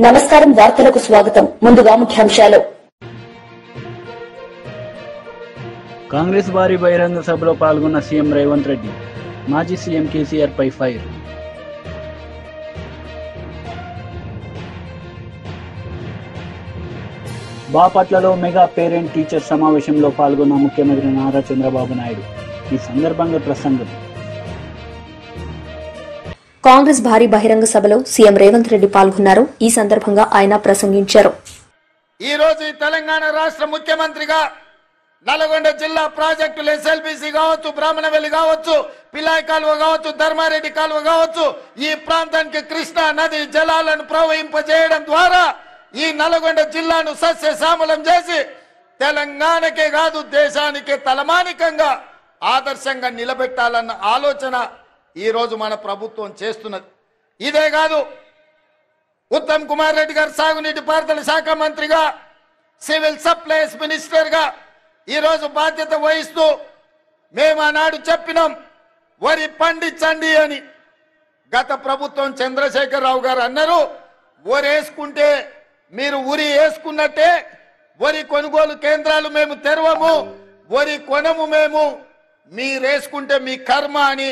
నమస్కారం వార్తలకు స్వాగతం ముందుగా ముఖ్యాంశాలు కాంగ్రెస్ భారీ బహిరంగ సభలో పాల్గొన్న సీఎం రేవంత్ రెడ్డి మాజీ సీఎం కేసీఆర్ పై ఫైర్ బాపట్లలో మెగా పేరెంట్ టీచర్ సమావేశంలో పాల్గొన్న ముఖ్యమంత్రి నారా చంద్రబాబు నాయుడు ఈ సందర్భంగా ప్రసంగం కాంగ్రెస్ భారీ బహిరంగ సభలో సీఎం రేవంత్ రెడ్డి పాల్గొన్నారు. ఈ సందర్భంగా ఆయన ప్రసంగించారు. ఈ రోజు తెలంగాణ రాష్ట్ర ముఖ్యమంత్రిగా నల్గొండ జిల్లా ప్రాజెక్టులు ఎస్ఎల్బీసీ కావచ్చు, బ్రాహ్మణవెల్లి కావచ్చు, పిలాయి కాలువ కావచ్చు, ధర్మారెడ్డి కాలువ కావచ్చు, ఈ ప్రాంతానికి కృష్ణా నది జలాలను ప్రవహింపజేయడం ద్వారా ఈ నల్గొండ జిల్లాను సస్యశ్యామలం చేసి తెలంగాణకే కాదు దేశానికే తలమానికంగా ఆదర్శంగా నిలబెట్టాలన్న ఆలోచన ఈ రోజు మన ప్రభుత్వం చేస్తున్నది. ఇదే కాదు, ఉత్తమ్ కుమార్ రెడ్డి గారు సాగునీటి పారుదల శాఖ మంత్రిగా, సివిల్ సప్లైస్ మినిస్టర్ గా ఈ రోజు బాధ్యత వహిస్తూ మేము ఆనాడు చెప్పినాం వరి పండించండి అని. గత ప్రభుత్వం చంద్రశేఖరరావు గారు అన్నారు, వరి వేసుకుంటే మీరు ఉరి వేసుకున్నట్టే, వరి కొనుగోలు కేంద్రాలు మేము తెరవము, వరి కొనము, మేము మీరేసుకుంటే మీ కర్మ అని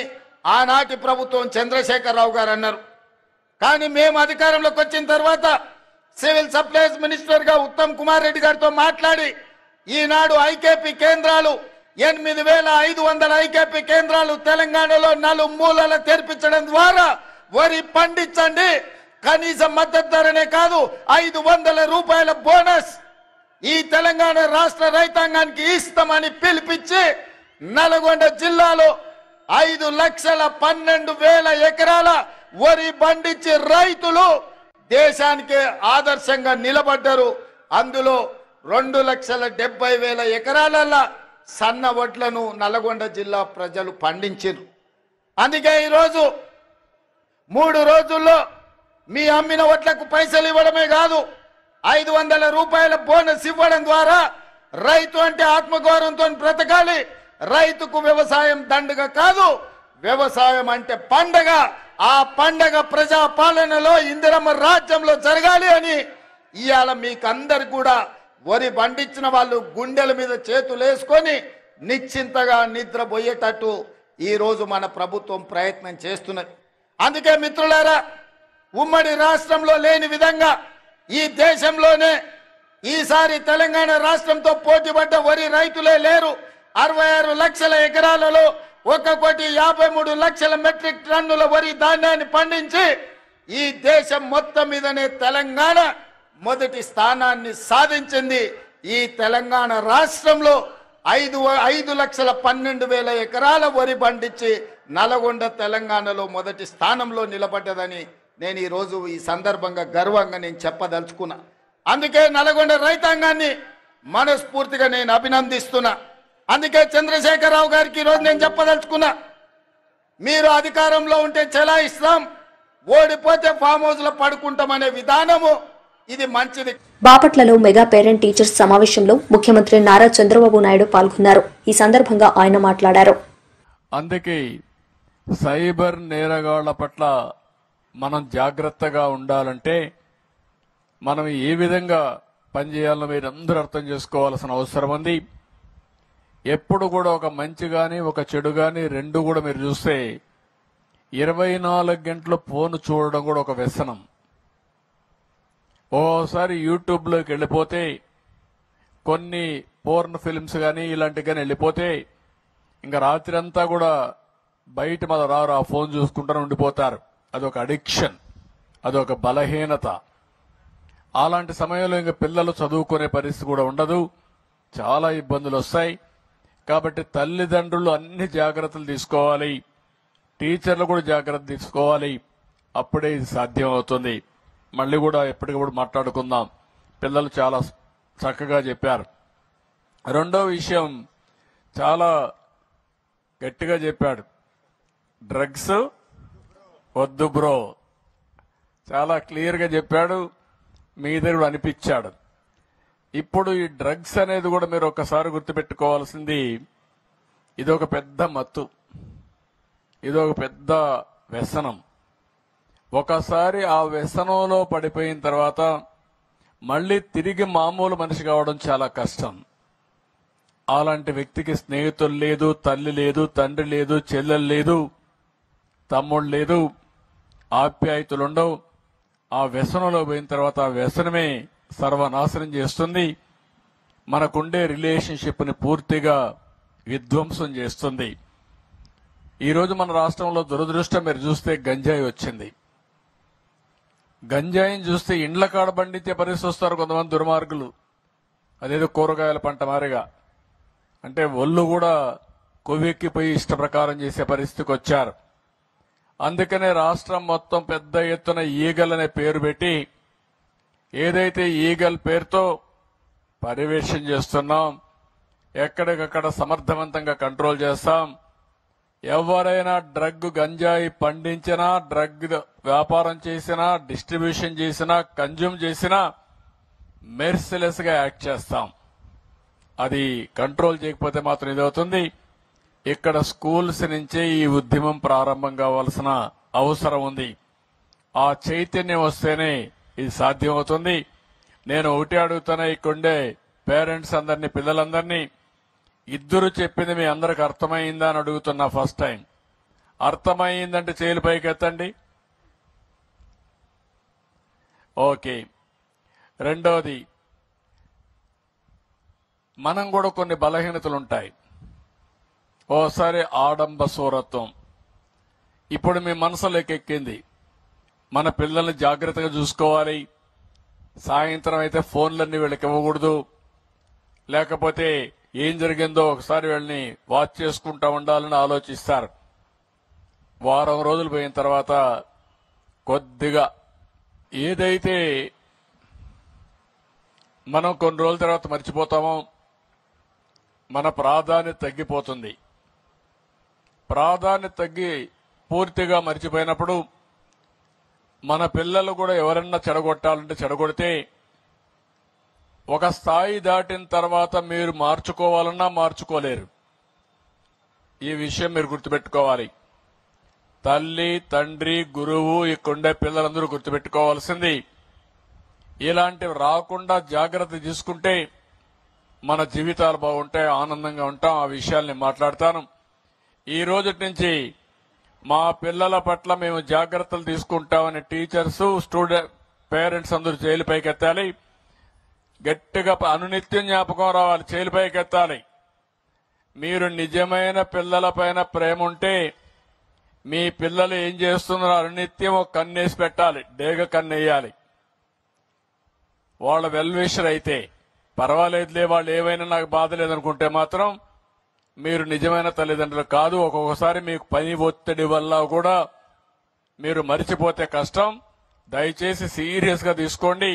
ఆనాటి ప్రభుత్వం చంద్రశేఖరరావు గారు అన్నారు. కానీ మేము అధికారంలోకి వచ్చిన తర్వాత సివిల్ సప్లైస్ మినిస్టర్ గా ఉత్తమ్ కుమార్ రెడ్డి గారితో మాట్లాడి ఈనాడు ఐకేపీ కేంద్రాలు 8,500 ఐకేపీ కేంద్రాలు తెలంగాణలో నలుమూలల తెరిపించడం ద్వారా వరి పండించండి, కనీస మద్దతు ధరనే కాదు 500 రూపాయల బోనస్ ఈ తెలంగాణ రాష్ట్ర రైతాంగానికి ఇస్తామని పిలిపించి నల్గొండ జిల్లాలో 5,12,000 ఎకరాల వరి పండించి రైతులు దేశానికే ఆదర్శంగా నిలబడ్డారు. అందులో 2,70,000 ఎకరాల సన్న వడ్లను నల్గొండ జిల్లా ప్రజలు పండించారు. అందుకే ఈరోజు 3 రోజుల్లో మీ అమ్మిన వడ్లకు పైసలు ఇవ్వడమే కాదు 500 రూపాయల బోనస్ ఇవ్వడం ద్వారా రైతు అంటే ఆత్మగౌరవంతో బ్రతకాలి, రైతుకు వ్యవసాయం దండగ కాదు, వ్యవసాయం అంటే పండగ, ఆ పండగ ప్రజా పాలనలో ఇందిరమ్మ రాజ్యంలో జరగాలి అని ఇవాళ మీకందరు కూడా వరి పండించిన వాళ్ళు గుండెల మీద చేతులు వేసుకొని నిశ్చింతగా నిద్రపోయేటట్టు ఈ రోజు మన ప్రభుత్వం ప్రయత్నం చేస్తున్నది. అందుకే మిత్రులారా, ఉమ్మడి రాష్ట్రంలో లేని విధంగా ఈ దేశంలోనే ఈసారి తెలంగాణ రాష్ట్రంతో పోటీపడ్డ వరి రైతులే లేరు. 66 లక్షల ఎకరాలలో 1,53,00,000 మెట్రిక్ టన్నుల వరి ధాన్యాన్ని పండించి ఈ దేశం మొత్తం మీదనే తెలంగాణ మొదటి స్థానాన్ని సాధించింది. ఈ తెలంగాణ రాష్ట్రంలో 5,12,000 ఎకరాల వరి పండించి నల్గొండ తెలంగాణలో మొదటి స్థానంలో నిలబడ్డదని నేను ఈరోజు ఈ సందర్భంగా గర్వంగా నేను చెప్పదలుచుకున్నా. అందుకే నల్గొండ రైతాంగాన్ని మనస్ఫూర్తిగా నేను అభినందిస్తున్నా. అందుకే చంద్రశేఖరరావు గారికి ఈరోజు నేను చెప్పదలుచుకున్నా, మీరు అధికారంలో ఉంటే చెలాయిస్తాం, ఓడిపోతే ఫామ్ హౌస్ లో పడుకుంటామనే విధానము ఇది మంచిది. బాపట్లలో మెగా పేరెంట్ టీచర్స్ సమావేశంలో ముఖ్యమంత్రి నారా చంద్రబాబు నాయుడు పాల్గొన్నారు. ఈ సందర్భంగా ఆయన మాట్లాడారు. అందుకే సైబర్ నేరగాళ్ల పట్ల మనం జాగ్రత్తగా ఉండాలంటే మనం ఏ విధంగా పనిచేయాలో మీరందరూ అర్థం చేసుకోవాల్సిన అవసరం ఉంది. ఎప్పుడు కూడా ఒక మంచి గాని ఒక చెడు గాని రెండు కూడా మీరు చూస్తే 24 గంటలు ఫోన్ చూడడం కూడా ఒక వ్యసనం. ఓసారి యూట్యూబ్లోకి వెళ్ళిపోతే కొన్ని పోర్న్ ఫిల్మ్స్ కానీ ఇలాంటివి కానీ వెళ్ళిపోతే ఇంకా రాత్రి అంతా కూడా బయట మన రారు, ఆ ఫోన్ చూసుకుంటూ ఉండిపోతారు. అదొక అడిక్షన్, అదొక బలహీనత. అలాంటి సమయంలో ఇంకా పిల్లలు చదువుకునే పరిస్థితి కూడా ఉండదు, చాలా ఇబ్బందులు వస్తాయి. కాబట్టి తల్లిదండ్రులు అన్ని జాగ్రత్తలు తీసుకోవాలి, టీచర్లు కూడా జాగ్రత్త తీసుకోవాలి. అప్పుడే ఇది సాధ్యం అవుతుంది. మళ్ళీ కూడా ఎప్పటికప్పుడు మాట్లాడుకుందాం. పిల్లలు చాలా చక్కగా చెప్పారు. రెండో విషయం చాలా గట్టిగా చెప్పాడు, డ్రగ్స్ వద్దు బ్రో, చాలా క్లియర్గా చెప్పాడు, మీ దగ్గర కూడా అనిపించాడు. ఇప్పుడు ఈ డ్రగ్స్ అనేది కూడా మీరు ఒక్కసారి గుర్తుపెట్టుకోవాల్సింది, ఇదొక పెద్ద మత్తు, ఇదొక పెద్ద వ్యసనం. ఒకసారి ఆ వ్యసనంలో పడిపోయిన తర్వాత మళ్ళీ తిరిగి మామూలు మనిషి కావడం చాలా కష్టం. అలాంటి వ్యక్తికి స్నేహితులు లేదు, తల్లి లేదు, తండ్రి లేదు, చెల్లెలు లేదు, తమ్ముడు లేదు, ఆప్యాయతలుండవు. ఆ వ్యసనంలో పోయిన తర్వాత ఆ వ్యసనమే సర్వనాశనం చేస్తుంది. మనకుండే రిలేషన్షిప్ని పూర్తిగా విధ్వంసం చేస్తుంది. ఈరోజు మన రాష్ట్రంలో దురదృష్టం మీరు చూస్తే గంజాయి వచ్చింది. గంజాయిని చూస్తే ఇండ్ల కాడ పండించే పరిస్థితి వస్తారు కొంతమంది దుర్మార్గులు. అదేదో కూరగాయల పంట మారిగా, అంటే ఒళ్ళు కూడా కొవ్వెక్కిపోయి ఇష్ట ప్రకారం చేసే పరిస్థితికి వచ్చారు. అందుకనే రాష్ట్రం మొత్తం పెద్ద ఎత్తున ఈగల్ అనే పేరు పెట్టి, ఏదైతే ఈగల్ పేరుతో పర్యవేక్షణ చేస్తున్నాం, ఎక్కడికక్కడ సమర్థవంతంగా కంట్రోల్ చేస్తాం. ఎవరైనా డ్రగ్ గంజాయి పండించినా, డ్రగ్ వ్యాపారం చేసినా, డిస్ట్రిబ్యూషన్ చేసినా, కన్జ్యూమ్ చేసినా మెర్సిలెస్ గా యాక్ట్ చేస్తాం. అది కంట్రోల్ చేయకపోతే మాత్రం ఇదవుతుంది. ఇక్కడ స్కూల్స్ నుంచే ఈ ఉద్యమం ప్రారంభం కావాల్సిన అవసరం ఉంది. ఆ చైతన్యం వస్తేనే ఇది సాధ్యమవుతుంది. నేను ఒకటి అడుగుతున్నా, ఇక్కడుండే పేరెంట్స్ అందరినీ, పిల్లలందరినీ, ఇద్దరు చెప్పింది మీ అందరికి అర్థమైందా అని అడుగుతున్నా. ఫస్ట్ టైం అర్థమైందంటే చేతులు పైకి ఎత్తండి. ఓకే. రెండోది, మనం కూడా కొన్ని బలహీనతలు ఉంటాయి. ఓసారి ఆడంబ సూరత్వం ఇప్పుడు మీ మనసులోకి ఎక్కింది. మన పిల్లల్ని జాగ్రత్తగా చూసుకోవాలి. సాయంత్రం అయితే ఫోన్లన్నీ వీళ్ళకి ఇవ్వకూడదు. లేకపోతే ఏం జరిగిందో ఒకసారి వీళ్ళని వాచ్ చేసుకుంటా ఉండాలని ఆలోచిస్తారు. వారం రోజులు పోయిన తర్వాత కొద్దిగా ఏదైతే మనం కొన్ని రోజుల తర్వాత మర్చిపోతామో మన ప్రాధాన్యత తగ్గిపోతుంది. ప్రాధాన్యత తగ్గి పూర్తిగా మర్చిపోయినప్పుడు మన పిల్లలు కూడా ఎవరన్నా చెడగొట్టాలంటే చెడగొడితే ఒక స్థాయి దాటిన తర్వాత మీరు మార్చుకోవాలన్నా మార్చుకోలేరు. ఈ విషయం మీరు గుర్తుపెట్టుకోవాలి. తల్లి, తండ్రి, గురువు, ఇక్కడుండే పిల్లలందరూ గుర్తుపెట్టుకోవాల్సింది, ఇలాంటివి రాకుండా జాగ్రత్త తీసుకుంటే మన జీవితాలు బాగుంటాయి, ఆనందంగా ఉంటాం. ఆ విషయాల్ని మాట్లాడతాను. ఈ రోజు నుంచి మా పిల్లల పట్ల మేము జాగ్రత్తలు తీసుకుంటామని టీచర్స్, స్టూడెంట్, పేరెంట్స్ అందరూ చేతులు పైకెత్తాలి. గట్టిగా అనునిత్యం జ్ఞాపకం రావాలి, చేతులు పైకెత్తాలి. మీరు నిజమైన పిల్లలపైన ప్రేమ ఉంటే మీ పిల్లలు ఏం చేస్తున్నారో అనునిత్యం ఒక కన్నేసి పెట్టాలి, డేగ కన్నేయాలి. వాళ్ళ వెల్విషర్ అయితే పర్వాలేదులే, వాళ్ళు ఏమైనా నాకు బాధ లేదనుకుంటే మాత్రం మీరు నిజమైన తల్లిదండ్రులు కాదు. ఒక్కొక్కసారి మీకు పని ఒత్తిడి వల్ల కూడా మీరు మరిచిపోతే కష్టం. దయచేసి సీరియస్ గా తీసుకోండి.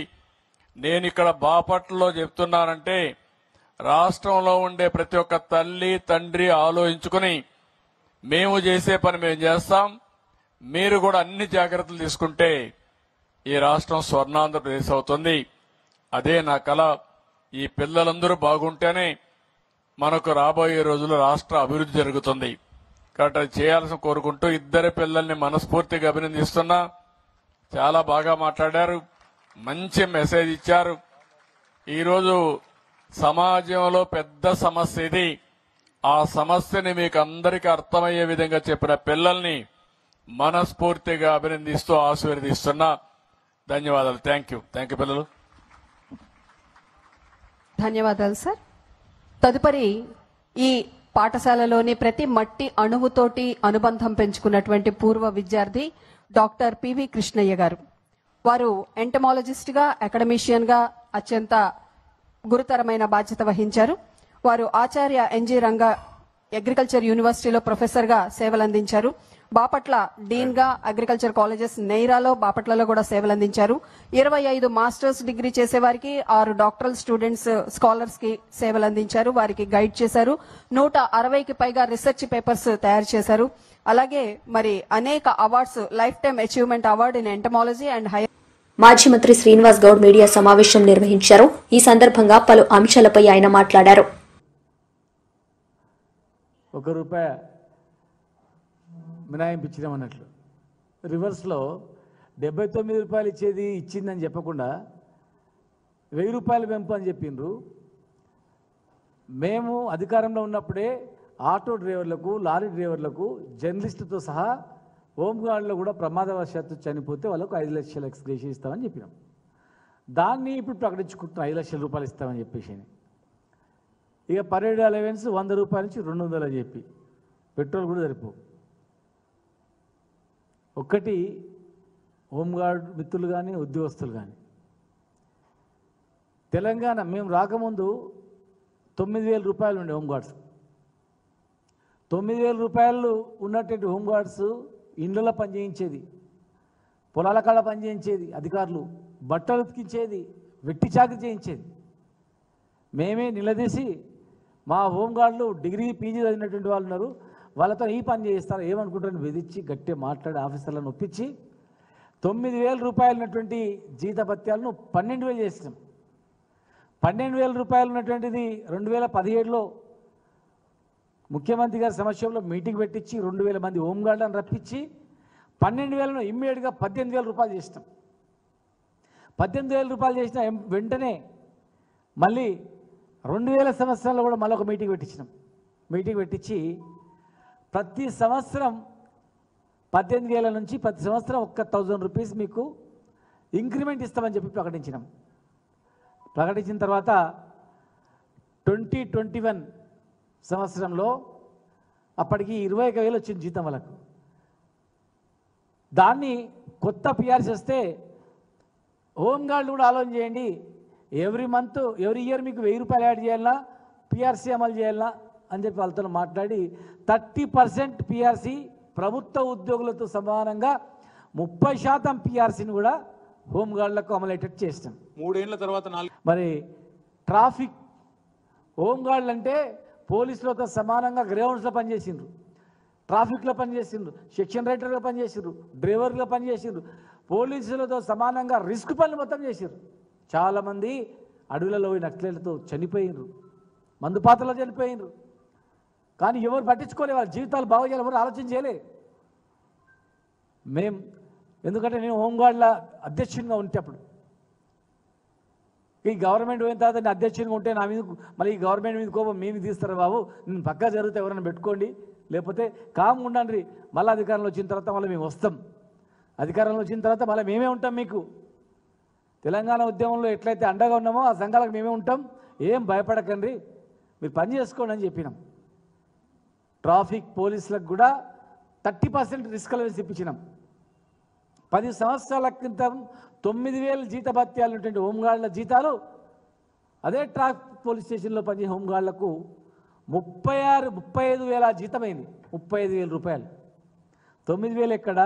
నేను ఇక్కడ బాపట్లలో చెప్తున్నానంటే రాష్ట్రంలో ఉండే ప్రతి ఒక్క తల్లి, తండ్రి ఆలోచించుకుని మేము చేసే పని మేము చేస్తాం. మీరు కూడా అన్ని జాగ్రత్తలు తీసుకుంటే ఈ రాష్ట్రం స్వర్ణాంధ్రప్రదేశ్ అవుతుంది. అదే నా కల. ఈ పిల్లలందరూ బాగుంటేనే మనకు రాబోయే రోజుల్లో రాష్ట్ర అభివృద్ధి జరుగుతుంది. కాబట్టి అది చేయాల్సిన కోరుకుంటూ ఇద్దరు పిల్లల్ని మనస్ఫూర్తిగా అభినందిస్తున్నా. చాలా బాగా మాట్లాడారు, మంచి మెసేజ్ ఇచ్చారు. ఈరోజు సమాజంలో పెద్ద సమస్య ఇది. ఆ సమస్యని మీకు అందరికీ అర్థమయ్యే విధంగా చెప్పిన పిల్లల్ని మనస్ఫూర్తిగా అభినందిస్తూ ఆశీర్వదిస్తున్నా. ధన్యవాదాలు. థ్యాంక్ యూ పిల్లలు. ధన్యవాదాలు సార్. తదుపరి ఈ పాఠశాలలోని ప్రతి మట్టి అణువుతోటి అనుబంధం పెంచుకున్నటువంటి పూర్వ విద్యార్థి డాక్టర్ పివి కృష్ణయ్య గారు. వారు ఎంటమాలజిస్ట్ గా, అకాడమిషియన్ గా అత్యంత గురుతరమైన బాధ్యత వహించారు. వారు ఆచార్య ఎన్జి రంగా అగ్రికల్చర్ యూనివర్సిటీలో ప్రొఫెసర్ గా సేవలందించారు. బాపట్ల డీన్ గా అగ్రికల్చర్ కాలేజెస్ నెయ్రాలో, బాపట్లలో కూడా సేవలందించారు. 25 మాస్టర్స్ డిగ్రీ చేసేవారికి, 6 డాక్టరల్ స్టూడెంట్స్ స్కాలర్స్ కి సేవలందించారు. వారికి గైడ్ చేశారు. 160కి పైగా రీసెర్చ్ పేపర్స్ తయారు చేశారు. అలాగే మరి అనేక awards, life time achievement award in entomology and higher. మాజీ మంత్రి శ్రీనివాస్ గౌడ్ మీడియా సమావేశం నిర్వహించారు. ఈ సందర్భంగా పలు అంశాలపై ఆయన మాట్లాడారు. ₹1 మినాయింపు ఇచ్చినామన్నట్లు రివర్స్లో 79 రూపాయలు ఇచ్చిందని చెప్పకుండా 1000 రూపాయలు పెంపు అని చెప్పిండ్రు. మేము అధికారంలో ఉన్నప్పుడే ఆటో డ్రైవర్లకు, లారీ డ్రైవర్లకు, జర్నలిస్టుతో సహా హోంగార్డులో కూడా ప్రమాదవశాత్తు చనిపోతే వాళ్ళకు 5 లక్షల ఎక్స్గ్రేషియా ఇస్తామని చెప్పినాం. దాన్ని ఇప్పుడు ప్రకటించుకుంటున్నాం 5 లక్షల రూపాయలు ఇస్తామని చెప్పేసి. ఇక పరేడ్ అలవెన్స్ 100 రూపాయల నుంచి 200 అని చెప్పి పెట్రోల్ కూడా సరిపో. ఒక్కటి హోంగార్డ్ మిత్రులు కానీ ఉద్యోగస్తులు కానీ తెలంగాణ మేము రాకముందు 9,000 రూపాయలు ఉండే హోంగార్డ్స్. 9,000 రూపాయలు ఉన్నటువంటి హోంగార్డ్స్ ఇండ్లలో పనిచేయించేది, పొలాల కాడ పనిచేయించేది, అధికారులు బట్టలు ఉతికించేది, వెట్టి చాకరీ చేయించేది. మేమే నిలదీసి మా హోంగార్డులు డిగ్రీ పీజీ చదివినటువంటి వాళ్ళు ఉన్నారు, వాళ్ళతో ఈ పని చేయిస్తారు ఏమనుకుంటారని బెదిరించి గట్టిగా మాట్లాడి ఆఫీసర్లను ఒప్పించి 9,000 రూపాయలు ఉన్నటువంటి జీతభత్యాలను 12,000 చేసినాం. 12,000 రూపాయలు ఉన్నటువంటిది 2017లో ముఖ్యమంత్రి గారి సమక్షంలో మీటింగ్ పెట్టించి 2,000 మంది హోంగార్డులను రప్పించి 12,000ను ఇమ్మీడియట్గా 18,000 రూపాయలు చేసినాం. 18,000 రూపాయలు చేసిన వెంటనే మళ్ళీ 2000 సంవత్సరాల్లో కూడా మళ్ళీ ఒక మీటింగ్ పెట్టించినాం. మీటింగ్ పెట్టించి ప్రతి సంవత్సరం 18,000 నుంచి ప్రతి సంవత్సరం 1,000 రూపీస్ మీకు ఇంక్రిమెంట్ ఇస్తామని చెప్పి ప్రకటించినాం. ప్రకటించిన తర్వాత 2021 సంవత్సరంలో అప్పటికి 21,000 వచ్చింది జీతం వాళ్ళకు. దాన్ని కొత్త పిఆర్సీ వస్తే హోంగార్డులు కూడా ఆలోచన చేయండి, ఎవ్రీ ఇయర్ మీకు 1,000 రూపాయలు యాడ్ చేయాలన్నా, పిఆర్సీ అమలు చేయాలన్నా అని చెప్పి వాళ్ళతో మాట్లాడి 30% పిఆర్సీ ప్రభుత్వ ఉద్యోగులతో సమానంగా 30% పిఆర్సీని కూడా హోంగార్డులకు అమలయ్యేటట్టు చేస్తాం. 3 ఏళ్ల తర్వాత మరి ట్రాఫిక్ హోంగార్డులు అంటే పోలీసులతో సమానంగా గ్రౌండ్స్లో పనిచేసిండ్రు, ట్రాఫిక్లో పనిచేసిండ్రు, సెక్షన్ రైటర్గా పనిచేసిండ్రు, డ్రైవర్గా పనిచేసిండ్రు, పోలీసులతో సమానంగా రిస్క్ పనులు మొత్తం చేసిండ్రు. చాలామంది అడవులలో పోయి నక్సలైట్లతో చనిపోయినరు, మందుపాత్రలో చనిపోయినరు. కానీ ఎవరు పట్టించుకోలే, వాళ్ళ జీవితాలు బాగు చేయాలి, ఎవరు ఆలోచన చేయలే. ఎందుకంటే నేను హోంగార్డుల అధ్యక్షునిగా ఉంటే అప్పుడు ఈ గవర్నమెంట్ పోయిన తర్వాత నేను అధ్యక్షునిగా ఉంటే నా మీద మళ్ళీ ఈ గవర్నమెంట్ మీద కోపం మేము తీస్తారు బాబు, నేను పక్కా జరిగితే ఎవరైనా పెట్టుకోండి, లేకపోతే కామ్గా ఉండండి, మళ్ళీ అధికారంలో వచ్చిన తర్వాత మళ్ళీ మేము వస్తాం, అధికారంలో వచ్చిన తర్వాత మళ్ళీ మేమే ఉంటాం, మీకు తెలంగాణ ఉద్యమంలో ఎట్లయితే అండగా ఉన్నామో ఆ సంఘాలకు మేమే ఉంటాం, ఏం భయపడకండి, మీరు పని చేసుకోండి అని చెప్పినాం. ట్రాఫిక్ పోలీసులకు కూడా 30% రిస్క్ అలవెన్స్ ఇప్పించినాం. 10 సంవత్సరాల క్రితం 9,000 జీతభత్యాలు ఉన్నటువంటి హోంగార్డుల జీతాలు అదే ట్రాఫిక్ పోలీస్ స్టేషన్లో పనిచేసే హోంగార్డులకు 35,000 జీతమైంది. 35,000 రూపాయలు. 9,000 ఎక్కడ,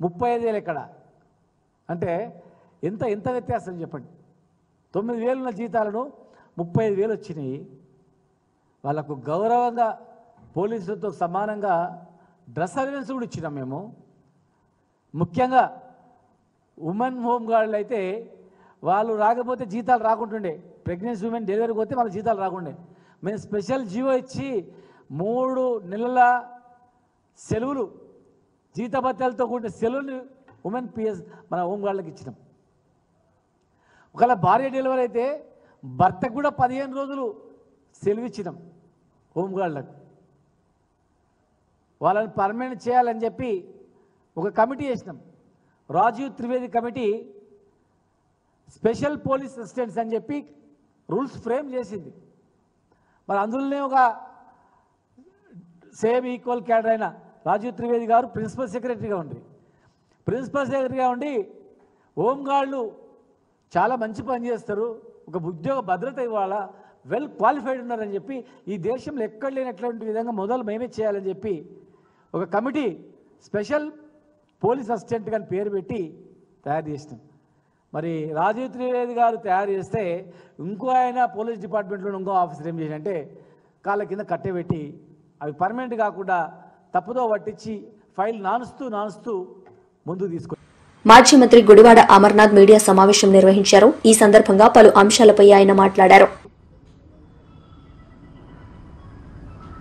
35,000 ఎక్కడ అంటే ఎంత వ్యత్యాసం చెప్పండి. 9,000 ఉన్న జీతాలను 35,000 వచ్చినాయి. వాళ్ళకు గౌరవంగా పోలీసులతో సమానంగా డ్రెస్ అలవెన్స్ కూడా ఇచ్చినాం మేము. ముఖ్యంగా ఉమెన్ హోంగార్డులు అయితే వాళ్ళు రాకపోతే జీతాలు రాకుంటుండే, ప్రెగ్నెన్సీ ఉమెన్ డెలివరీకి పోతే వాళ్ళ జీతాలు రాకుండే. మేము స్పెషల్ జీవో ఇచ్చి 3 నెలల సెలవులు జీతభత్యాలతో కూడిన సెలవులు ఉమెన్ పిఎస్ మన హోంగార్డులకు ఇచ్చినాం. ఒకవేళ భార్య డెలివరీ అయితే భర్తకు కూడా 15 రోజులు సెలవు ఇచ్చినాం హోంగార్డులకు. వాళ్ళని పర్మనెంట్ చేయాలని చెప్పి ఒక కమిటీ చేసినాం, Rajiv Trivedi committee. Special police assistants అని చెప్పి రూల్స్ ఫ్రేమ్ చేసింది. మరి అందులోనే ఒక సేమ్ ఈక్వల్ క్యాడర్ అయిన రాజీవ్ త్రివేది గారు ప్రిన్సిపల్ సెక్రటరీగా ఉండి హోంగార్డులు చాలా మంచి పని చేస్తారు, ఒక ఉద్యోగ భద్రత ఇవ్వాలా, వెల్ క్వాలిఫైడ్ ఉన్నారని చెప్పి ఈ దేశంలో ఎక్కడ లేనటువంటి విధంగా మొదలు మేమే చేయాలని చెప్పి ఒక కమిటీ స్పెషల్ పోలీస్ అసిస్టెంట్ అని పేరు పెట్టి తయారు చేసినాం. మరి రాజీవ్ త్రివేది గారు తయారు చేస్తే ఇంకో ఆయన పోలీస్ డిపార్ట్మెంట్లో ఇంకో ఆఫీసర్ ఏం చేసినంటే కాళ్ళ కింద కట్టెబెట్టి అవి పర్మనెంట్ కాకుండా తప్పుదో పట్టించి ఫైల్ నానుస్తూ ముందుకు తీసుకు. మాజీ మంత్రి గుడివాడ అమర్నాథ్ మీడియా సమావేశం నిర్వహించారు. ఈ సందర్భంగా పలు అంశాలపై ఆయన మాట్లాడారు.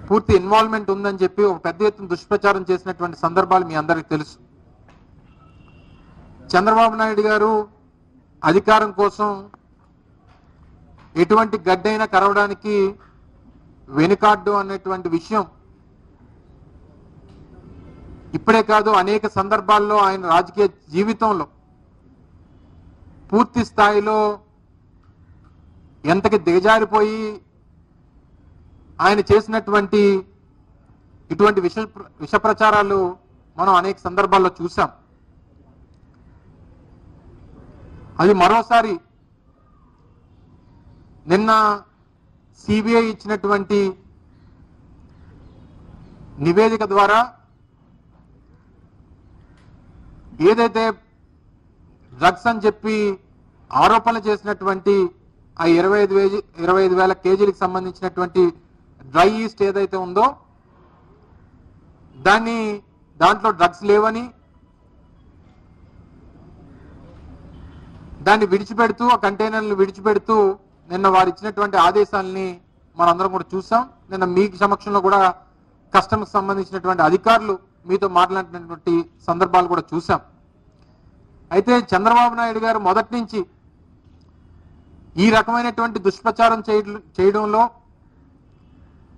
పూర్తి ఇన్వాల్వ్మెంట్ ఉందని చెప్పి ఒక పెద్ద ఎత్తున దుష్ప్రచారం చేసినటువంటి సందర్భాలు మీ అందరికీ తెలుసు. చంద్రబాబు నాయుడు గారు అధికారం కోసం ఎటువంటి గడ్డైనా కరవడానికి వెనుకాడ్డు అనేటువంటి విషయం ఇప్పుడే కాదు, అనేక సందర్భాల్లో ఆయన రాజకీయ జీవితంలో పూర్తి స్థాయిలో ఎంతకి దిగజారిపోయి ఆయన చేసినటువంటి ఇటువంటి విష ప్రచారాలు మనం అనేక సందర్భాల్లో చూసాం. అది మరోసారి నిన్న సిబిఐ ఇచ్చినటువంటి నివేదిక ద్వారా ఏదైతే డ్రగ్స్ అని చెప్పి ఆరోపణలు చేసినటువంటి ఆ 25,000 కేజీలకు సంబంధించినటువంటి డ్రై ఈస్ట్ ఏదైతే ఉందో దాంట్లో డ్రగ్స్ లేవని దాన్ని విడిచిపెడుతూ, ఆ కంటైనర్లు విడిచిపెడుతూ నిన్న వారు ఇచ్చినటువంటి ఆదేశాలని మనందరం కూడా చూసాం. నిన్న మీ సమక్షంలో కూడా కస్టమ్స్ సంబంధించినటువంటి అధికారులు మీతో మాట్లాడినటువంటి సందర్భాలు కూడా చూసాం. అయితే చంద్రబాబు నాయుడు గారు మొదటి నుంచి ఈ రకమైనటువంటి దుష్ప్రచారం చేయడంలో,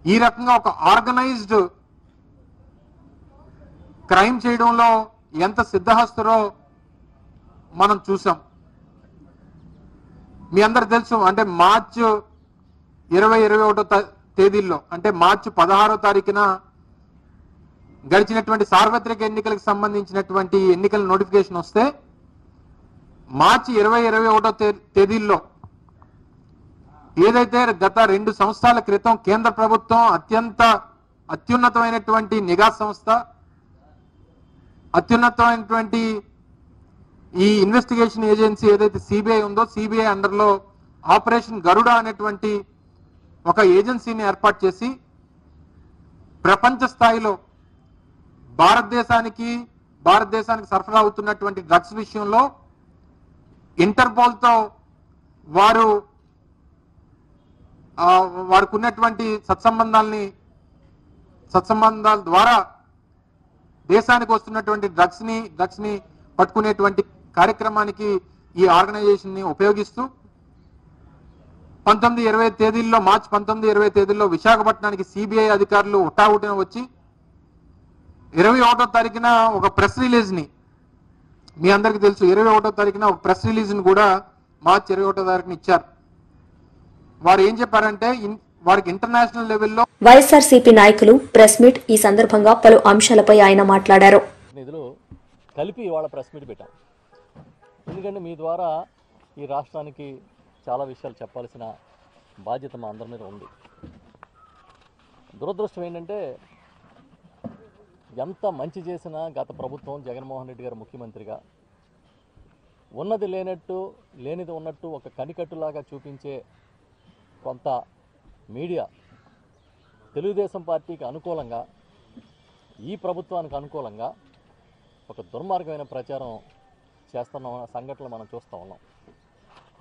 ఈ రకంగా ఒక ఆర్గనైజ్డ్ క్రైమ్ చేయడంలో ఎంత సిద్ధహస్తురో మనం చూసాం. మీ అందరు తెలుసు, అంటే మార్చి 21వ తేదీల్లో, అంటే మార్చి 16వ తారీఖున గడిచినటువంటి సార్వత్రిక ఎన్నికలకు సంబంధించినటువంటి ఎన్నికల నోటిఫికేషన్ వస్తే మార్చి 21వ తేదీల్లో ఏదైతే గత 2 సంవత్సరాల క్రితం కేంద్ర ప్రభుత్వం అత్యున్నతమైనటువంటి నిఘా సంస్థ, అత్యున్నతమైనటువంటి ఈ ఇన్వెస్టిగేషన్ ఏజెన్సీ ఏదైతే సిబిఐ ఉందో, సిబిఐ అండర్లో ఆపరేషన్ గరుడ అనేటువంటి ఒక ఏజెన్సీని ఏర్పాటు చేసి ప్రపంచ స్థాయిలో భారతదేశానికి సరఫరా అవుతున్నటువంటి డ్రగ్స్ విషయంలో ఇంటర్పోల్తో వారికి ఉన్నటువంటి సత్సంబంధాల ద్వారా దేశానికి వస్తున్నటువంటి డ్రగ్స్ ని పట్టుకునేటువంటి కార్యక్రమానికి ఈ ఆర్గనైజేషన్ ని ఉపయోగిస్తూ 19-20 తేదీల్లో, మార్చి 19-20 తేదీల్లో విశాఖపట్నానికి సిబిఐ అధికారులు హుటాహుటిన వచ్చి 21వ తారీఖున ఒక ప్రెస్ రిలీజ్ ని, మీ అందరికీ తెలుసు, 21వ తారీఖున ఒక ప్రెస్ రిలీజ్ ని కూడా మార్చి 21వ తారీఖున ఇచ్చారు. వారు ఏం చెప్పారంటే, వారికి ఇంటర్నేషనల్ లెవెల్లో వైఎస్ఆర్సీపీ నాయకులు ప్రెస్ మీట్. ఈ సందర్భంగా పలు అంశాలపై ఆయన మాట్లాడారు. నిధులు కలిపి ఇవాళ ప్రెస్ మీట్ పెట్టాం. ఎందుకంటే మీ ద్వారా ఈ రాష్ట్రానికి చాలా విషయాలు చెప్పాల్సిన బాధ్యత మా అందరి మీద ఉంది. దురదృష్టం ఏంటంటే, ఎంత మంచి చేసినా గత ప్రభుత్వం, జగన్మోహన్ రెడ్డి గారు ముఖ్యమంత్రిగా ఉన్నది లేనట్టు, లేనిది ఉన్నట్టు ఒక కనికట్టులాగా చూపించే కొంత మీడియా తెలుగుదేశం పార్టీకి అనుకూలంగా, ఈ ప్రభుత్వానికి అనుకూలంగా ఒక దుర్మార్గమైన ప్రచారం చేస్తున్న సంఘటనలు మనం చూస్తూ ఉన్నాం.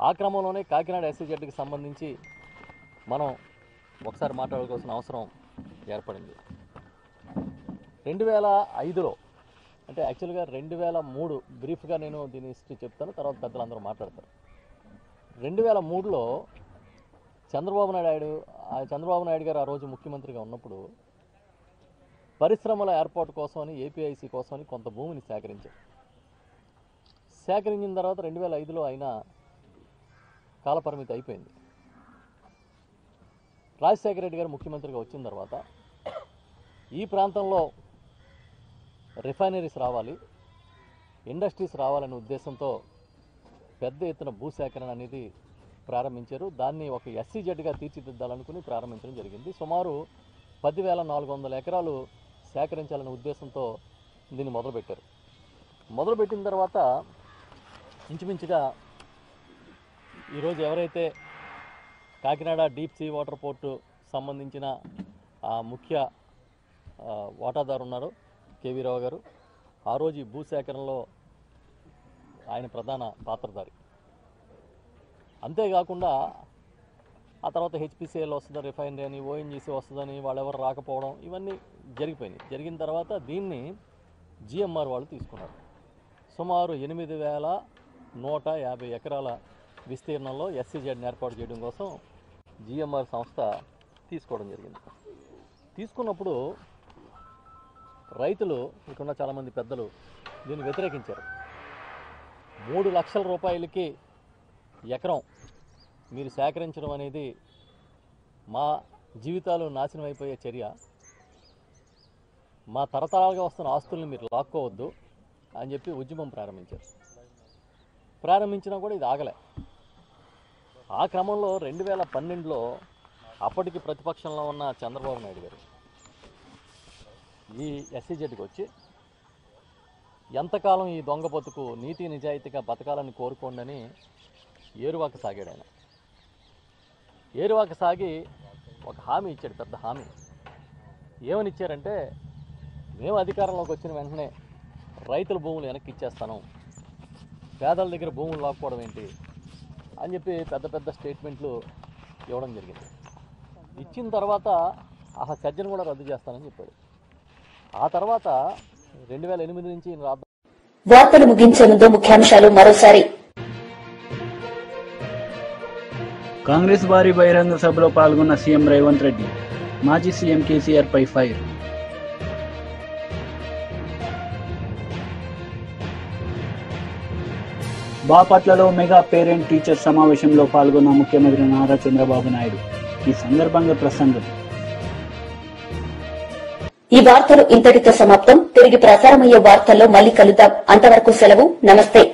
ఆ క్రమంలోనే కాకినాడ SEZకి సంబంధించి మనం ఒకసారి మాట్లాడుకోవాల్సిన అవసరం ఏర్పడింది. 2005లో, అంటే యాక్చువల్గా 2003, బ్రీఫ్గా నేను దీని హిస్టరీ చెప్తాను, తర్వాత పెద్దలందరూ మాట్లాడతారు. 2003లో చంద్రబాబు నాయుడు గారు ఆ రోజు ముఖ్యమంత్రిగా ఉన్నప్పుడు పరిశ్రమల ఏర్పాటు కోసమని, APIC కోసమని కొంత భూమిని సేకరించారు. సేకరించిన తర్వాత 2005లో అయినా కాలపరిమితి అయిపోయింది. రాజశేఖర రెడ్డి గారు ముఖ్యమంత్రిగా వచ్చిన తర్వాత ఈ ప్రాంతంలో రిఫైనరీస్ రావాలి, ఇండస్ట్రీస్ రావాలనే ఉద్దేశంతో పెద్ద ఎత్తున భూసేకరణ అనేది ప్రారంభించారు. దాన్ని ఒక SEZగా తీర్చిదిద్దాలనుకుని ప్రారంభించడం జరిగింది. సుమారు 10,400 ఎకరాలు సేకరించాలనే ఉద్దేశంతో దీన్ని మొదలుపెట్టారు. మొదలుపెట్టిన తర్వాత ఇంచుమించుగా ఈరోజు ఎవరైతే Kakinada deep sea water port సంబంధించిన ముఖ్య వాటాదారు ఉన్నారో కేవీ రావు గారు, ఆ రోజు ఈ భూసేకరణలో ఆయన ప్రధాన పాత్రధారి. అంతేకాకుండా ఆ తర్వాత HPCL వస్తుంది, రిఫైనరీ అని, ONGC వస్తుందని వాళ్ళెవరు రాకపోవడం, ఇవన్నీ జరిగిపోయినాయి. జరిగిన తర్వాత దీన్ని GMR వాళ్ళు తీసుకున్నారు. సుమారు 8,150 ఎకరాల విస్తీర్ణంలో ఎస్సీజెడ్ని ఏర్పాటు చేయడం కోసం జిఎంఆర్ సంస్థ తీసుకోవడం జరిగింది. తీసుకున్నప్పుడు రైతులు, ఇక్కడ చాలామంది పెద్దలు దీన్ని వ్యతిరేకించారు. 3 లక్షల రూపాయలకి ఎకరం మీరు సేకరించడం అనేది మా జీవితాలు నాశనం అయిపోయే చర్య, మా తరతరాలుగా వస్తున్న ఆస్తుల్ని మీరు లాక్కోవద్దు అని చెప్పి ఉద్యమం ప్రారంభించారు. ప్రారంభించినా కూడా ఇది ఆగలే. ఆ క్రమంలో 2012లో అప్పటికి ప్రతిపక్షంలో ఉన్న చంద్రబాబు నాయుడు గారు ఈ ఎస్సీజెడ్కి వచ్చి ఎంతకాలం ఈ దొంగ బతుకు నీతి నిజాయితీగా బతకాలని కోరుకోండి అని ఏరువాక సాగాడు. ఆయన ఏరువాక సాగి ఒక హామీ ఇచ్చాడు, పెద్ద హామీ. ఏమని ఇచ్చారంటే, మేము అధికారంలోకి వచ్చిన వెంటనే రైతుల భూములు వెనక్కి ఇచ్చేస్తాను, పేదల దగ్గర భూములు లాక్కోవడం ఏంటి అని చెప్పి పెద్ద పెద్ద స్టేట్మెంట్లు ఇవ్వడం జరిగింది. ఇచ్చిన తర్వాత ఆ సజ్జను కూడా రద్దు చేస్తానని చెప్పాడు. ఆ తర్వాత 2008 నుంచి వార్తలు ముగించే ముందు ముఖ్యాంశాలు మరోసారి. కాంగ్రెస్ భారీ బహిరంగ సభలో పాల్గొన్న సీఎం రేవంత్ రెడ్డి, మాజీ సీఎం కేసీఆర్ పై ఫైర్. బాపట్లలో మెగా పేరెంట్ టీచర్ సమావేశంలో పాల్గొన్న ముఖ్యమంత్రి నారా చంద్రబాబు నాయుడు. ఈ సందర్భంగా ప్రసంగం. ఈ వార్తలు ఇంతటితో సమాప్తం. తిరిగి ప్రసారమయ్యే వార్తల్లో మళ్లీ కలుద్దాం. అంతవరకు సెలవు. నమస్తే.